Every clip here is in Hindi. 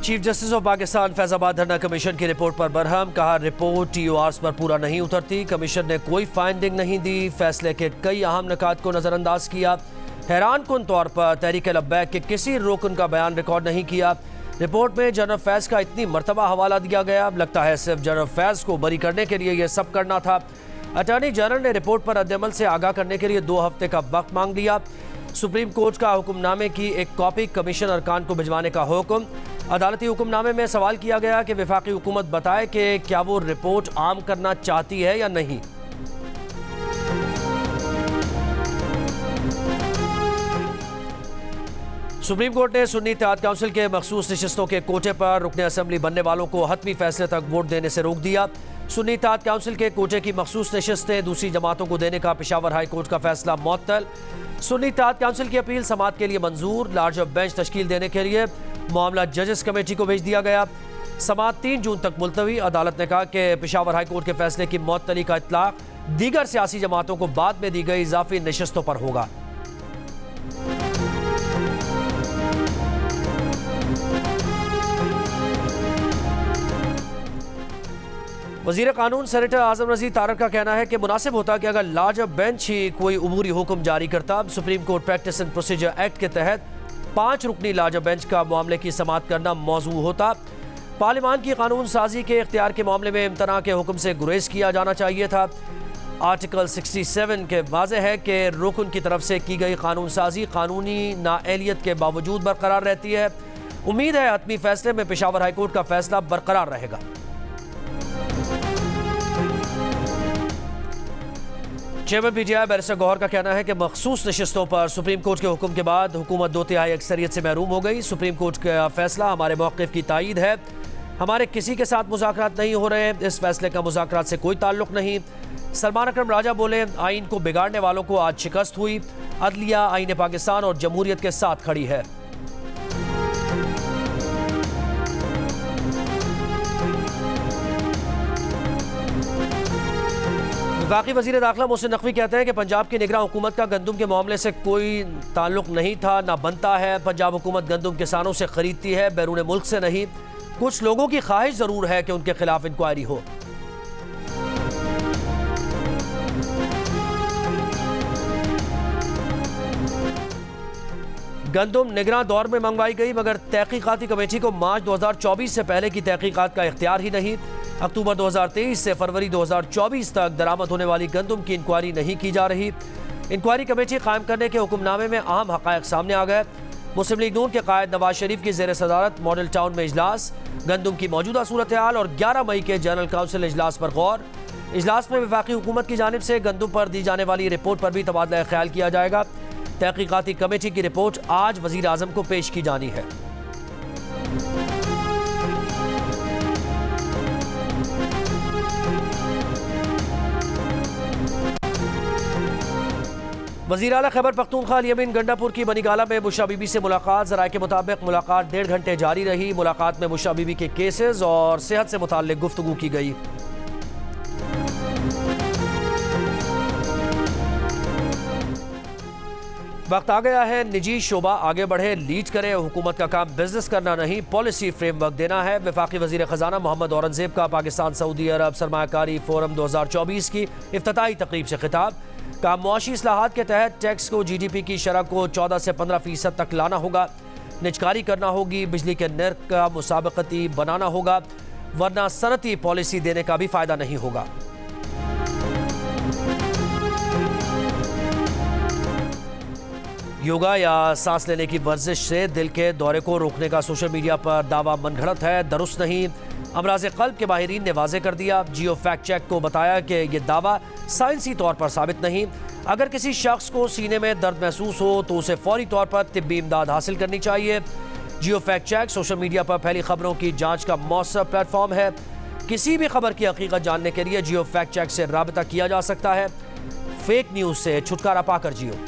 Chief justice of Pakistan Faizabad धरना कमीशन की रिपोर्ट पर बरहम, कहा रिपोर्ट TORs पर पूरा नहीं उतरती, कमीशन ने कोई फाइंडिंग नहीं दी, फैसले के कई अहम निकात को नजरअंदाज किया। हैरान कुन तौर पर तहरीक लब्बैक के किसी रुकन का बयान रिकॉर्ड नहीं किया। रिपोर्ट में जनरल फैज का इतनी मरतबा हवाला दिया गया, लगता है सिर्फ जनरल फैज को बरी करने के लिए यह सब करना था। अटॉर्नी जनरल ने रिपोर्ट पर रद्दअमल से आगाह करने के लिए 2 हफ्ते का वक्त मांग लिया। सुप्रीम कोर्ट का हुक्मनामे की एक कॉपी कमीशन अरकान को भिजवाने का हुक्म। अदालती हुक्मनामे में सवाल किया गया कि वफाकी हुकूमत बताए कि क्या वो रिपोर्ट आम करना चाहती है या नहीं। सुप्रीम कोर्ट ने सुन्नी इत्तेहाद काउंसिल के मखसूस नशिस्तों के कोटे पर रुकने असेंबली बनने वालों को हतमी फैसले तक वोट देने से रोक दिया। सुन्नी इत्तेहाद काउंसिल के कोटे की मखसूस नशिस्तें दूसरी जमातों को देने का पेशावर हाई कोर्ट का फैसला मुअत्तल। सुन्नी इत्तेहाद काउंसिल की अपील समाअत के लिए मंजूर, लार्जर बेंच तश्कील देने के लिए मामला जजेस कमेटी को भेज दिया गया। समाअत 3 जून तक मुलतवी। अदालत ने कहा कि पेशावर हाई कोर्ट के फैसले की मुअत्तली का इतलाक दीगर सियासी जमातों को बाद में दी गई इजाफी नशिस्तों पर होगा। वजीर कानून सेनेटर आजम रजी तारक का कहना है कि मुनासिब होता कि अगर लार्जर बेंच ही कोई उमूरी हुक्म जारी करता। Supreme court practice and procedure act के तहत 5 रुकनी लार्जर बेंच का मामले की समाअत करना मौजू होता। पार्लियामान की कानून साजी के इख्तियार के मामले में इम्तना के हुक्म से गुरेज किया जाना चाहिए था। आर्टिकल 67 के वाज़ेह है कि रुकन की तरफ से की गई कानून साजी कानूनी नाअहलियत के बावजूद बरकरार रहती है। उम्मीद है हतमी फैसले में पेशावर हाईकोर्ट का फैसला बरकरार रहेगा। चेयरमैन PTI बैरिस्टर गौहर का कहना है कि मखसूस नशिस्तों पर सुप्रीम कोर्ट के हुक्म के बाद हुकूमत 2/3 अक्सरियत से महरूम हो गई। सुप्रीम कोर्ट का फैसला हमारे मौक़िफ़ की तायीद है। हमारे किसी के साथ मुज़ाकरात नहीं हो रहे, इस फैसले का मुज़ाकरात से कोई ताल्लुक़ नहीं। सलमान अकरम राजा बोले, आइन को बिगाड़ने वालों को आज शिकस्त हुई। अदलिया आइन पाकिस्तान और जमहूरियत के साथ खड़ी है। वफाकी वज़ीर दाखिला मोहसिन नकवी कहते हैं कि पंजाब की निगरान हुकूमत का गंदम के मामले से कोई ताल्लुक़ नहीं था, ना बनता है। पंजाब हुकूमत गंदम किसानों से खरीदती है, बैरून मुल्क से नहीं। कुछ लोगों की ख्वाहिश ज़रूर है कि उनके खिलाफ इंक्वायरी हो। गंदम निगरान दौर में मंगवाई गई, मगर तहकीकाती कमेटी को मार्च 2024 से पहले की तहकीकात का इख्तियार ही नहीं। अक्टूबर 2023 से फरवरी 2024 तक दरामद होने वाली गंदम की इंक्वायरी नहीं की जा रही। इंक्वायरी कमेटी कायम करने के हुक्मनामे में अहम हक़ाइक़ सामने आ गए। मुस्लिम लीग नून के कायद नवाज शरीफ की ज़ेर सदारत मॉडल टाउन में इजलास, गंदम की मौजूदा सूरत हाल और 11 मई के जनरल काउंसिल इजलास पर गौर। इजलास में वफाकी हुकूमत की जानिब से गंदम पर दी जाने वाली रिपोर्ट पर भी तबादला ख्याल किया जाएगा। तहकीकाती कमेटी की रिपोर्ट आज वज़ीर आज़म को पेश की जानी है। वज़ीर आला खैबर पख्तूनख्वा अल-यमीन गंडापुर की बनीगाला में बुशरा बीबी से मुलाकात। ज़राए के मुताबिक मुलाकात 1.5 घंटे जारी रही। मुलाकात में बुशरा बीबी के केसेस और सेहत से मुताल्लिक गुफ्तगू की गई। वक्त आ गया है निजी शोबा आगे बढ़े, लीड करे। हुकूमत का काम बिजनेस करना नहीं, पॉलिसी फ्रेमवर्क देना है। वफाकी वज़ीर ख़जाना मोहम्मद औरंगज़ेब का पाकिस्तान सऊदी अरब सरमायाकारी फोरम 2024 की इफ्तिताई तकरीब से खिताब। का मुआशी इस्लाहात के तहत टैक्स को GDP की शरह को 14 से 15% तक लाना होगा। निजकारी करना होगी, बिजली के नर्ख का मुसाबकती बनाना होगा, वरना सनती पॉलिसी देने का भी फ़ायदा नहीं होगा। योगा या सांस लेने की वर्जिश से दिल के दौरे को रोकने का सोशल मीडिया पर दावा मनगढ़ंत है, दुरुस्त नहीं। अमराज़ क़ल्ब के माहिरीन ने वाज़े कर दिया। जियो फैक्ट चेक को बताया कि यह दावा साइंसी तौर पर साबित नहीं। अगर किसी शख्स को सीने में दर्द महसूस हो तो उसे फौरी तौर पर तिब्बी इमदाद हासिल करनी चाहिए। जियो फैक्ट चेक सोशल मीडिया पर फैली खबरों की जांच का मौसर प्लेटफॉर्म है। किसी भी खबर की हकीकत जानने के लिए जियो फैक्ट चेक से राबता किया जा सकता है। फेक न्यूज़ से छुटकारा पाकर जियो।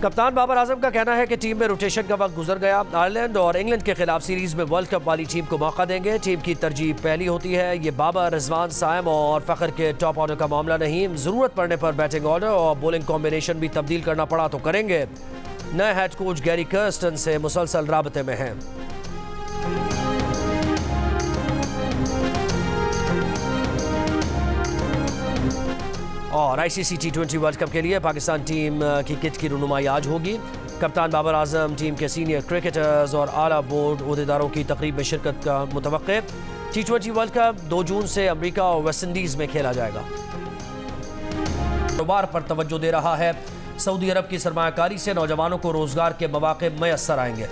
कप्तान बाबर आजम का कहना है कि टीम में रोटेशन का वक्त गुजर गया। आयरलैंड और इंग्लैंड के खिलाफ सीरीज में वर्ल्ड कप वाली टीम को मौका देंगे। टीम की तरजीह पहली होती है। ये बाबर, रिजवान, साइम और फखर के टॉप ऑर्डर का मामला नहीं। जरूरत पड़ने पर बैटिंग ऑर्डर और बॉलिंग कॉम्बिनेशन भी तब्दील करना पड़ा तो करेंगे। नए हेड कोच गैरी कर्स्टन से मुसलसल राबते में हैं। और ICC T20 वर्ल्ड कप के लिए पाकिस्तान टीम की किट की रुनुमाई आज होगी। कप्तान बाबर आजम, टीम के सीनियर क्रिकेटर्स और आला बोर्ड ओहदेदारों की तकरीब में शिरकत का मुतवक्के। T20 वर्ल्ड कप 2 जून से अमेरिका और वेस्ट इंडीज में खेला जाएगा। कारोबार पर तवज्जो दे रहा है। सऊदी अरब की सरमायाकारी से नौजवानों को रोजगार के मौके मैसर आएंगे।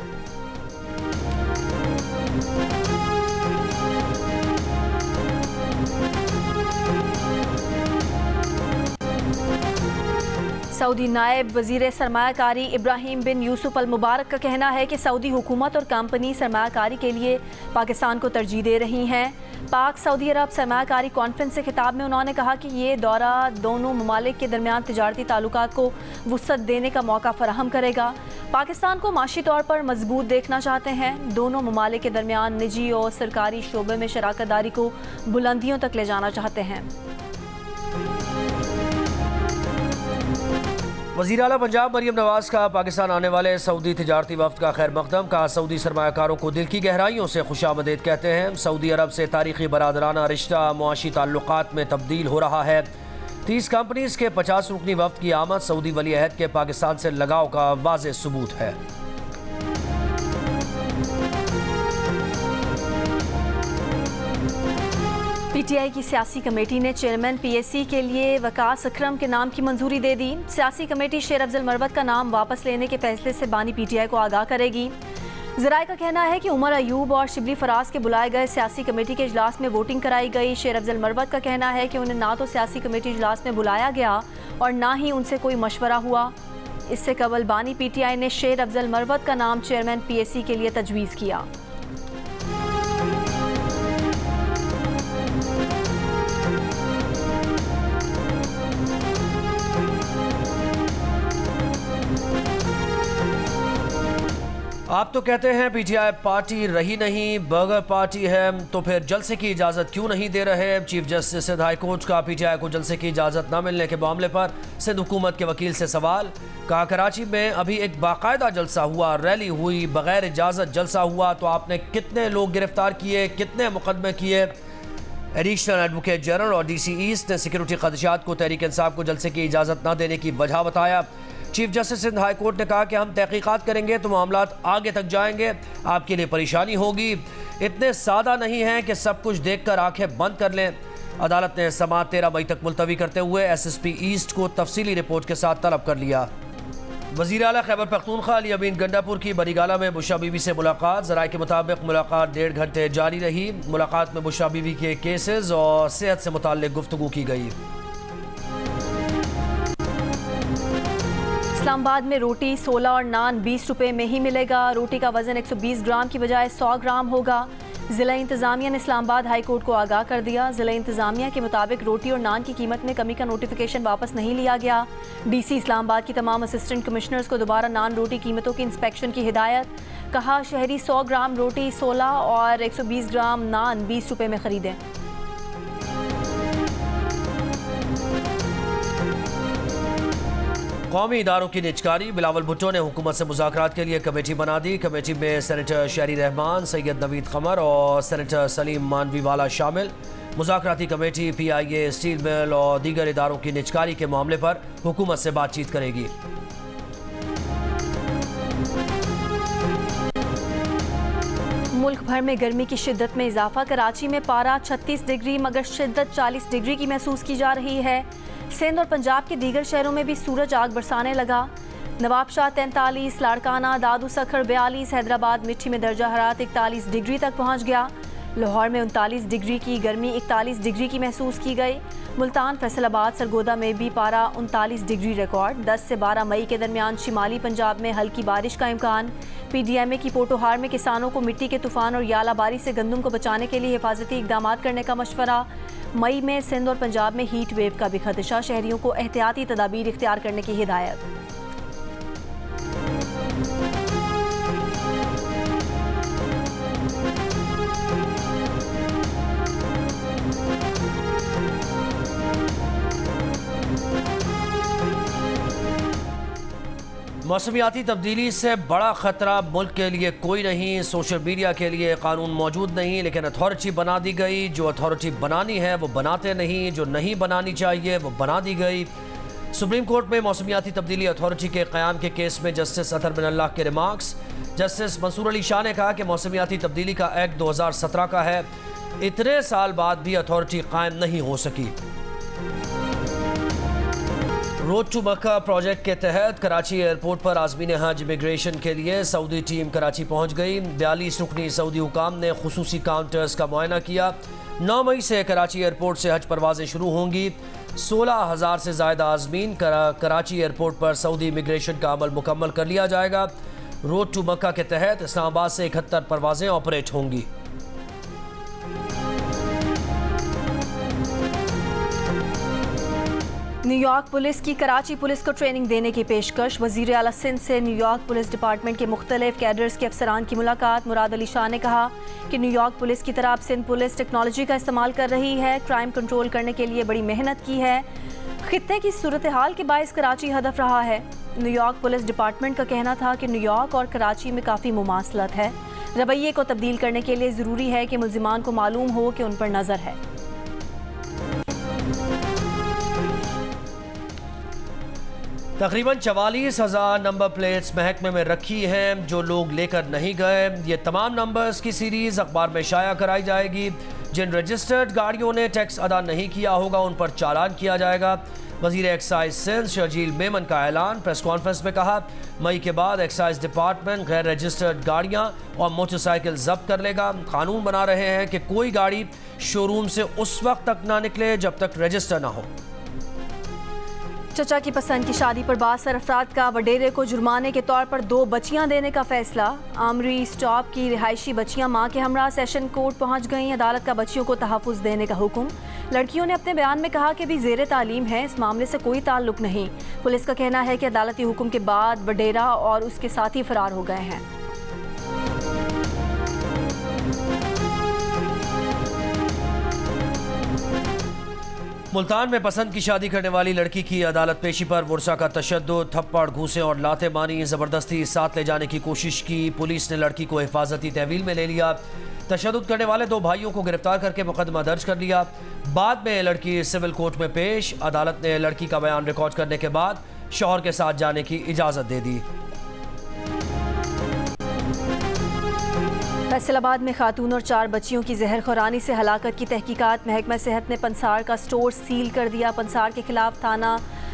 सऊदी नायब वजीर सरमायाकारी इब्राहिम बिन यूसुफ अल मुबारक का कहना है कि सऊदी हुकूमत और कंपनी सरमायाकारी के लिए पाकिस्तान को तरजीह दे रही हैं। पाक सऊदी अरब सरमायाकारी कॉन्फ्रेंस से खिताब में उन्होंने कहा कि ये दौरा दोनों ममालिक के दरमियान तिजारती ताल्लुकात को वुसअत देने का मौका फराहम करेगा। पाकिस्तान को माशी तौर पर मजबूत देखना चाहते हैं। दोनों ममालिक के दरमियान निजी और सरकारी शोबे में शराकत दारी को बुलंदियों तक ले जाना चाहते हैं। वज़ीर आला पंजाब मरियम नवाज का पाकिस्तान आने वाले सऊदी तिजारती वफ्द का खैर मकदम। कहा, सऊदी सरमायाकारों को दिल की गहराइयों से खुशामदीद कहते हैं। सऊदी अरब से तारीखी बरादराना रिश्ता मुआशी ताल्लुकात में तब्दील हो रहा है। 30 कंपनीज के 50 रुकनी वफ्द की आमद सऊदी वली अहद के पाकिस्तान से लगाव का वाज़ेह सबूत है। PTI की सियासी कमेटी ने चेयरमैन PAC के लिए वकास अकरम के नाम की मंजूरी दे दी। सियासी कमेटी शेर अफजल मरवत का नाम वापस लेने के फैसले से बानी PTI को आगाह करेगी। ज़राए का कहना है कि उमर अयूब और शिबली फराज के बुलाए गए सियासी कमेटी के इजलास में वोटिंग कराई गई। शेर अफजल मरवत का कहना है कि उन्हें ना तो सियासी कमेटी इजलास में बुलाया गया और ना ही उनसे कोई मशवरा हुआ। इससे कबल बानी PTI ने शेर अफजल मरवत का नाम चेयरमैन PAC के लिए तजवीज़ किया। आप तो कहते हैं PTI पार्टी रही नहीं, बर्गर पार्टी है, तो फिर जलसे की इजाज़त क्यों नहीं दे रहे? Chief justice Sindh high court का PTI को जलसे की इजाज़त न मिलने के मामले पर सिंध हुकूमत के वकील से सवाल। कहा, कराची में अभी एक बाकायदा जलसा हुआ, रैली हुई, बगैर इजाज़त जलसा हुआ, तो आपने कितने लोग गिरफ्तार किए, कितने मुकदमे किए? एडिशनल एडवोकेट जनरल और DC ईस्ट ने सिक्योरिटी खदशात को तहरीक इंसाफ को जलसे की इजाज़त न देने की वजह बताया। Chief justice Sindh high court ने कहा कि हम तहकीकात करेंगे तो मामला आगे तक जाएंगे, आपके लिए परेशानी होगी। इतने सादा नहीं हैं कि सब कुछ देखकर आंखें बंद कर लें। अदालत ने समाअत 13 मई तक मुलतवी करते हुए SSP ईस्ट को तफसीली रिपोर्ट के साथ तलब कर लिया। वज़ीर आला खैबर पख्तूनख्वा अली अमीन गंडापुर की बरीगाला में बुशरा बीवी से मुलाकात। ज़राए के मुताबिक मुलाकात 1.5 घंटे जारी रही। मुलाकात में बुशरा बीवी के केसेस और सेहत से मुताल्लिक गुफ्तगू की गई। इस्लामाबाद में रोटी 16 और नान 20 रुपए में ही मिलेगा। रोटी का वजन 120 ग्राम की बजाय 100 ग्राम होगा। ज़िला इंतज़ामिया ने इस्लामाबाद हाई कोर्ट को आगाह कर दिया। ज़िला इंतज़ामिया के मुताबिक रोटी और नान की कीमत में कमी का नोटिफिकेशन वापस नहीं लिया गया। DC इस्लामाबाद की तमाम असिस्टेंट कमिश्नर्स को दोबारा नान रोटी कीमतों की इंस्पेक्शन की हिदायत। कहा, शहरी 100 ग्राम रोटी 16 और 120 ग्राम नान 20 रुपए में खरीदें। कौमी इदारों की निजकारी। बिलावल भुट्टो ने हुकूमत से मुज़ाकरात के लिए कमेटी बना दी। कमेटी में सेनेटर शहरी रहमान, सैयद नवीद कमर और सेनेटर सलीम मानवी वाला शामिल। मुज़ाकराती कमेटी PIA, स्टील मिल और दीगर इदारों की निजकारी के मामले पर हुकूमत से बातचीत करेगी। मुल्क भर में गर्मी की शिद्दत में इजाफा। कराची में पारा 36 डिग्री मगर शिद्दत 40 डिग्री की महसूस की जा रही है। सिंध और पंजाब के दीगर शहरों में भी सूरज आग बरसाने लगा। नवाबशाह 43, लाड़काना, दादू सखर 42, हैदराबाद मिट्टी में दर्जा हरारत 41 डिग्री तक पहुंच गया। लाहौर में 39 डिग्री की गर्मी 41 डिग्री की महसूस की गई। मुल्तान, फैसलाबाद, सरगोदा में भी पारा 39 डिग्री रिकॉर्ड। 10 से 12 मई के दरमियान शिमाली पंजाब में हल्की बारिश का इम्कान। PDMA की पोटोहार में किसानों को मिट्टी के तूफान और यालाबारी से गंदम को बचाने के लिए हिफाजती इकदाम करने का मशवरा। मई में सिंध और पंजाब में हीट वेव का भी खदशा। शहरियों को एहतियाती तदाबीर इख्तियार करने की हिदायत। मौसमियाती तब्दीली से बड़ा ख़तरा मुल्क के लिए कोई नहीं। सोशल मीडिया के लिए कानून मौजूद नहीं, लेकिन अथॉरिटी बना दी गई। जो अथॉरिटी बनानी है वो बनाते नहीं, जो नहीं बनानी चाहिए वो बना दी गई। सुप्रीम कोर्ट में मौसमियाती तब्दीली अथॉरिटी के क़याम के केस में जस्टिस अतहर बिन अल्लाह के रिमार्क्स। जस्टिस मंसूर अली शाह ने कहा कि मौसमियाती तब्दीली का एक्ट 2017 का है, इतने साल बाद भी अथॉरिटी कायम नहीं हो सकी। रोड टू मक्का प्रोजेक्ट के तहत कराची एयरपोर्ट पर आज़मीन हज इमिग्रेशन के लिए सऊदी टीम कराची पहुंच गई। 42 रुकनी सऊदी हुकाम ने खुसूसी काउंटर्स का मुआयना किया। 9 मई से कराची एयरपोर्ट से हज परवाजें शुरू होंगी। 16,000 से ज़्यादा आज़मीन कराची एयरपोर्ट पर सऊदी इमिग्रेशन का अमल मुकम्मल कर लिया जाएगा। रोड टू मक्का के तहत इस्लामाबाद से 71 परवाजें ऑपरेट होंगी। न्यूयॉर्क पुलिस की कराची पुलिस को ट्रेनिंग देने की पेशकश। वज़ीर आला सिंध से न्यूयॉर्क पुलिस डिपार्टमेंट के मुख्तलिफ कैडर्स के अफसरान की मुलाकात। मुराद अली शाह ने कहा कि न्यूयॉर्क पुलिस की तरह अब सिंध पुलिस टेक्नोलॉजी का इस्तेमाल कर रही है, क्राइम कंट्रोल करने के लिए बड़ी मेहनत की है। खित्ते की सूरत हाल के बायस कराची हदफ रहा है। न्यूयॉर्क पुलिस डिपार्टमेंट का कहना था कि न्यूयॉर्क और कराची में काफ़ी मुमासलत है। रवैये को तब्दील करने के लिए ज़रूरी है कि मुल्जिमान को मालूम हो कि उन पर नज़र है। तकरीबन 44,000 नंबर प्लेट्स महकमे में रखी हैं जो लोग लेकर नहीं गए। ये तमाम नंबर्स की सीरीज़ अखबार में शाया कराई जाएगी। जिन रजिस्टर्ड गाड़ियों ने टैक्स अदा नहीं किया होगा उन पर चालान किया जाएगा। वज़ीर एक्साइज सिंध शर्जील मेमन का ऐलान। प्रेस कॉन्फ्रेंस में कहा, मई के बाद एक्साइज डिपार्टमेंट गैर रजिस्टर्ड गाड़ियाँ और मोटरसाइकिल जब्त कर लेगा। कानून बना रहे हैं कि कोई गाड़ी शोरूम से उस वक्त तक ना निकले जब तक रजिस्टर ना हो। चचा की पसंद की शादी पर बासर अफराद का वडेरे को जुर्माने के तौर पर 2 बच्चियां देने का फैसला। आमरी स्टॉप की रिहायशी बच्चियां मां के हमरा सेशन कोर्ट पहुंच गईं। अदालत का बच्चियों को तहफ़्फ़ुज़ देने का हुक्म। लड़कियों ने अपने बयान में कहा कि भी ज़ेरे तालीम है, इस मामले से कोई ताल्लुक नहीं। पुलिस का कहना है कि अदालती हुक्म के बाद वडेरा और उसके साथी फरार हो गए हैं। मुल्तान में पसंद की शादी करने वाली लड़की की अदालत पेशी पर वर्षा का तशद्दुद, थप्पड़, घूंसे और लाते मारी, ज़बरदस्ती साथ ले जाने की कोशिश की। पुलिस ने लड़की को हिफाजती तहवील में ले लिया। तशद्दुद करने वाले 2 भाइयों को गिरफ्तार करके मुकदमा दर्ज कर लिया। बाद में लड़की सिविल कोर्ट में पेश। अदालत ने लड़की का बयान रिकॉर्ड करने के बाद शौहर के साथ जाने की इजाज़त दे दी। फैसलाबाद में खातून और 4 बच्चियों की जहर खुरानी से हलाकत की तहकीकात। महकमा सेहत ने पंसार का स्टोर सील कर दिया। पंसार के खिलाफ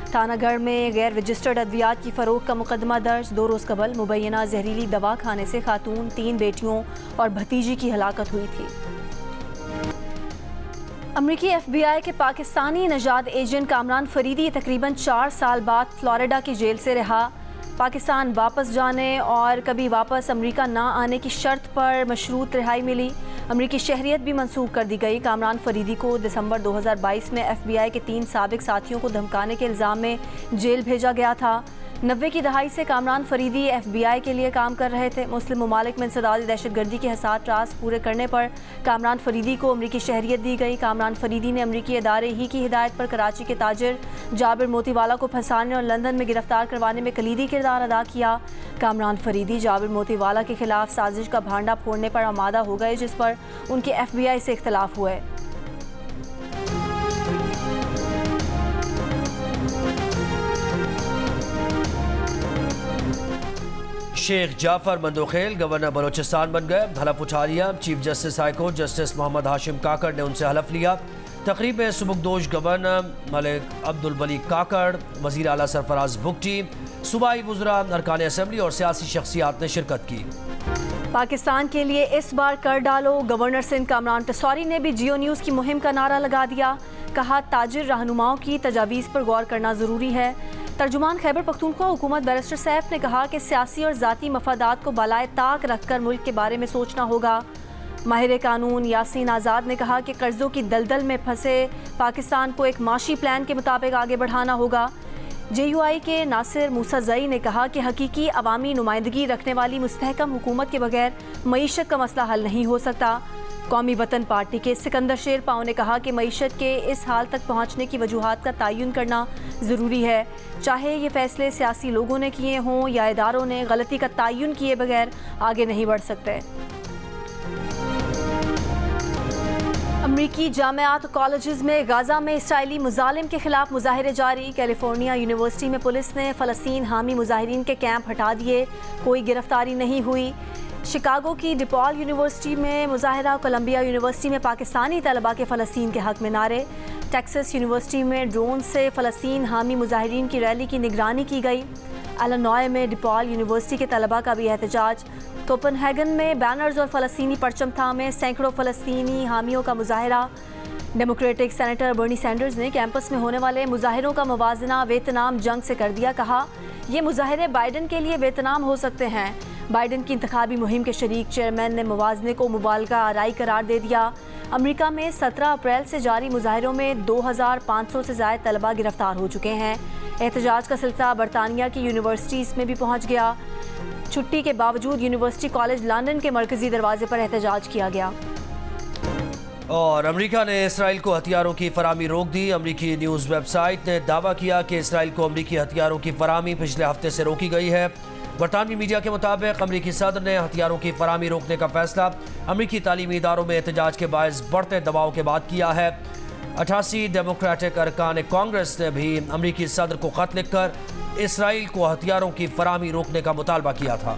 थानागढ़ में गैर रजिस्टर्ड अद्वियात की फ़रोख्त का मुकदमा दर्ज। 2 रोज़ कबल मुबैना जहरीली दवा खाने से खातून, 3 बेटियों और भतीजी की हलाकत हुई थी। अमरीकी FBI के पाकिस्तानी नजात एजेंट कामरान फरीदी तकरीबन 4 साल बाद फ्लोरिडा की जेल से रिहा। पाकिस्तान वापस जाने और कभी वापस अमेरिका ना आने की शर्त पर मशरूत रिहाई मिली। अमरीकी शहरियत भी मनसूख कर दी गई। कामरान फरीदी को दिसंबर 2022 में FBI के 3 साबिक साथियों को धमकाने के इल्ज़ाम में जेल भेजा गया था। 90 की दहाई से कामरान फरीदी FBI के लिए काम कर रहे थे। मुस्लिम ममालिक में इंसदादी दहशतगर्दी के हसास टास्क पूरे करने पर कामरान फरीदी को अमरीकी शहरियत दी गई। कामरान फरीदी ने अमरीकी इदारे ही की हिदायत पर कराची के ताजिर जाबिर मोतीवाला को फंसाने और लंदन में गिरफ्तार करवाने में कलीदी किरदार अदा किया। कामरान फरीदी जाबिर मोतीवाला के खिलाफ साजिश का भांडा फोड़ने पर आमादा हो गए, जिस पर उनके FBI से इख्तलाफ हुए। शेख जाफर मंदोखेल गवर्नर बलोचिस्तान बन गए। हलफ उठा लिया। Chief justice high court justice Mohammad Hashim Kakar ने उनसे हलफ लिया। तकरीब में सुबुकदोश गवर्नर मलिक अब्दुल वली काकड़, वज़ीर आला सरफराज बुगटी, सूबाई वुज़रा, अरकान असम्बली और सियासी शख्सियात ने शिरकत की। पाकिस्तान के लिए इस बार कर डालो। गवर्नर सिंध कामरान तसौरी ने भी जियो न्यूज़ की मुहिम का नारा लगा दिया। कहा, ताजिर रहनुमाओं की तजावीज़ पर गौर करना ज़रूरी है। तर्जुमान खैबर पख्तूनख्वा हुकूमत बैरिस्टर सैफ ने कहा कि सियासी और ज़ाती मफादात को बालाए ताक रखकर मुल्क के बारे में सोचना होगा। माहिर कानून यासीन आज़ाद ने कहा कि कर्ज़ों की दलदल में फंसे पाकिस्तान को एक माशी प्लान के मुताबिक आगे बढ़ाना होगा। JUI के नासिर मूसाज़ई ने कहा कि हकीकी अवामी नुमाइंदगी रखने वाली मुस्तहकम हुकूमत के बगैर मईशत का मसला हल नहीं हो सकता। कौमी वतन पार्टी के सिकंदर शेरपाव ने कहा कि मईशत के इस हाल तक पहुंचने की वजूहात का तयन करना ज़रूरी है। चाहे ये फैसले सियासी लोगों ने किए हों या इदारों ने, गलती का तयन किए बगैर आगे नहीं बढ़ सकते। अमरीकी जामियात कॉलेजेस में गाजा में इसराइली मुजालिम के खिलाफ मुजाहिरे जारी। कैलिफोर्निया यूनिवर्सिटी में पुलिस ने फ़लस्तीन हामी मुजाहिरीन के कैंप हटा दिए, कोई गिरफ्तारी नहीं हुई। शिकागो की डिपॉल यूनिवर्सिटी में मुजाहिरा, कोलंबिया यूनिवर्सिटी में पाकिस्तानी तलबा के फ़लस्तीन के हक़ में नारे। टेक्सास यूनिवर्सिटी में ड्रोन से फ़लस्तीन हामी मुजाहिरीन की रैली की निगरानी की गई। इलिनॉय में डिपॉल यूनिवर्सिटी के तलबा का भी एहतजाज। कोपनहेगन में बैनर्स और फ़लस्तीनी परचम थामे सैकड़ों फ़लस्तीनी हामियों का मुजाहिरा। डेमोक्रेटिक सेनेटर बर्नी सैंडर्स ने कैंपस में होने वाले मुजाहिरों का मुवाजना वियतनाम जंग से कर दिया। कहा, ये मुजाहिरे बाइडन के लिए वियतनाम हो सकते हैं। बाइडन की इंतखाबी मुहिम के शरीक चेयरमैन ने मुवाजने को मुबालगा आराई करार दे दिया। अमेरिका में 17 अप्रैल से जारी मुजाहिरों में 2500 से ज़ायद तलबा गिरफ्तार हो चुके हैं। एहतजाज का सिलसिला बरतानिया की यूनिवर्सिटीज़ में भी पहुँच गया। छुट्टी के बावजूद यूनिवर्सिटी कॉलेज लंदन के मरकजी दरवाजे पर एहतजाज किया गया। और अमेरिका ने इसराइल को हथियारों की फराहमी रोक दी। अमेरिकी न्यूज़ वेबसाइट ने दावा किया कि इसराइल को अमेरिकी हथियारों की फराहमी पिछले हफ्ते से रोकी गई है। बरतानवी मीडिया के मुताबिक अमेरिकी सदर ने हथियारों की फराहमी रोकने का फैसला अमेरिकी तालीमी इदारों में एहतजाज के बायस बढ़ते दबाव के बाद किया है। 88 डेमोक्रेटिक अरकान कांग्रेस ने भी अमेरिकी सदर को खत लिखकर इसराइल को हथियारों की फराहमी रोकने का मुतालबा किया था।